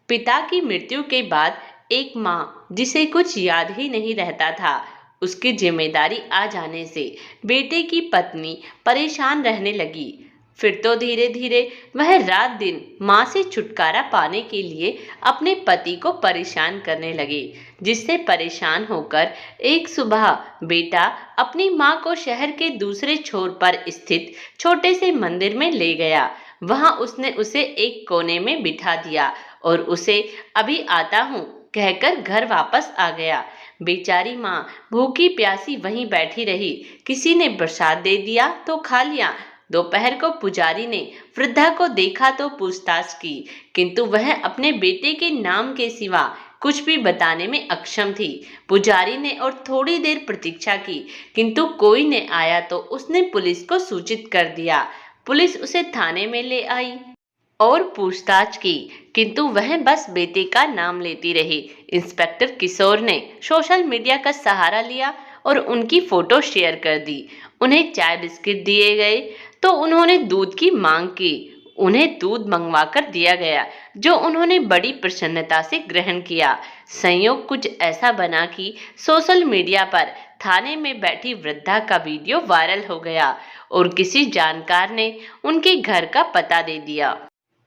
पिता की मृत्यु के बाद एक माँ जिसे कुछ याद ही नहीं रहता था, उसकी जिम्मेदारी आ जाने से बेटे की पत्नी परेशान रहने लगी। फिर तो धीरे धीरे वह रात दिन माँ से छुटकारा पाने के लिए अपने पति को परेशान करने लगी, जिससे परेशान होकर एक सुबह बेटा अपनी माँ को शहर के दूसरे छोर पर स्थित छोटे से मंदिर में ले गया। वहां उसने उसे एक कोने में बिठा दिया और उसे अभी आता हूँ कहकर घर वापस आ गया। बेचारी माँ भूखी प्यासी वहीं बैठी रही। किसी ने प्रसाद दे दिया तो खा लिया। दोपहर को पुजारी ने वृद्धा को देखा तो पूछताछ की, किंतु वह अपने बेटे के नाम के सिवा कुछ भी बताने में अक्षम थी। पुजारी ने और थोड़ी देर प्रतीक्षा की, किंतु कोई न आया तो उसने पुलिस को सूचित कर दिया। पुलिस उसे थाने में ले आई और पूछताछ की, किंतु वह बस बेटे का नाम लेती रही। इंस्पेक्टर किशोर ने सोशल मीडिया का सहारा लिया और उनकी फोटो शेयर कर दी। उन्हें चाय बिस्किट दिए गए तो उन्होंने दूध की मांग की। उन्हें दूध मंगवाकर दिया गया, जो उन्होंने बड़ी प्रसन्नता से ग्रहण किया। संयोग कुछ ऐसा बना कि सोशल मीडिया पर थाने में बैठी वृद्धा का वीडियो वायरल हो गया और किसी जानकार ने उनके घर का पता दे दिया।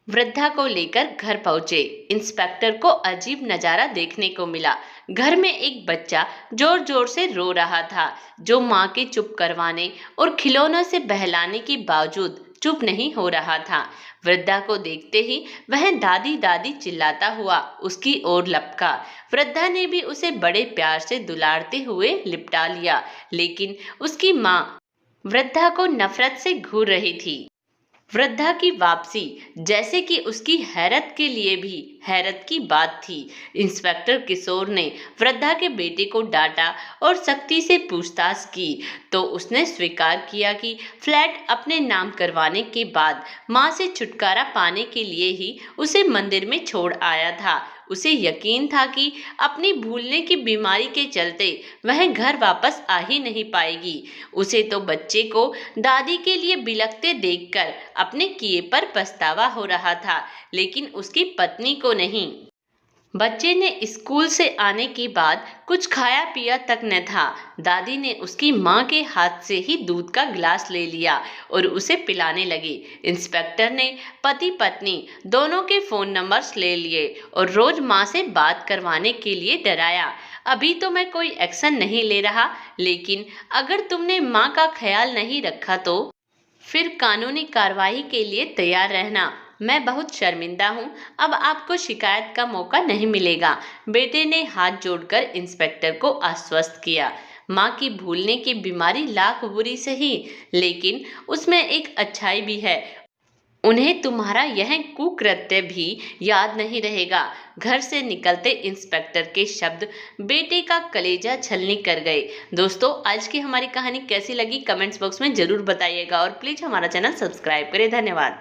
वृद्धा को लेकर घर पहुंचे इंस्पेक्टर को अजीब नजारा देखने को मिला। घर में एक बच्चा जोर जोर से रो रहा था, जो माँ के चुप करवाने और खिलौनों से बहलाने के बावजूद चुप नहीं हो रहा था। वृद्धा को देखते ही वह दादी दादी चिल्लाता हुआ उसकी ओर लपका। वृद्धा ने भी उसे बड़े प्यार से दुलारते हुए लिपटा लिया, लेकिन उसकी माँ वृद्धा को नफरत से घूर रही थी। वृद्धा की वापसी जैसे कि उसकी हैरत के लिए भी हैरत की बात थी। इंस्पेक्टर किशोर ने वृद्धा के बेटे को डांटा और सख्ती से पूछताछ की तो उसने स्वीकार किया कि फ्लैट अपने नाम करवाने के बाद मां से छुटकारा पाने के लिए ही उसे मंदिर में छोड़ आया था। उसे यकीन था कि अपनी भूलने की बीमारी के चलते वह घर वापस आ ही नहीं पाएगी। उसे तो बच्चे को दादी के लिए बिलखते देखकर अपने किए पर पछतावा हो रहा था, लेकिन उसकी पत्नी को नहीं। बच्चे ने स्कूल से आने के बाद कुछ खाया पिया तक न था। दादी ने उसकी माँ के हाथ से ही दूध का गिलास ले लिया और उसे पिलाने लगी। इंस्पेक्टर ने पति पत्नी दोनों के फोन नंबर्स ले लिए और रोज माँ से बात करवाने के लिए डराया। अभी तो मैं कोई एक्शन नहीं ले रहा, लेकिन अगर तुमने माँ का ख्याल नहीं रखा तो फिर कानूनी कार्रवाई के लिए तैयार रहना। मैं बहुत शर्मिंदा हूँ, अब आपको शिकायत का मौका नहीं मिलेगा। बेटे ने हाथ जोड़कर इंस्पेक्टर को आश्वस्त किया। माँ की भूलने की बीमारी लाख बुरी सही, लेकिन उसमें एक अच्छाई भी है। उन्हें तुम्हारा यह कुकृत्य भी याद नहीं रहेगा। घर से निकलते इंस्पेक्टर के शब्द बेटे का कलेजा छलनी कर गए। दोस्तों, आज की हमारी कहानी कैसी लगी कमेंट्स बॉक्स में जरूर बताइएगा और प्लीज हमारा चैनल सब्सक्राइब करें। धन्यवाद।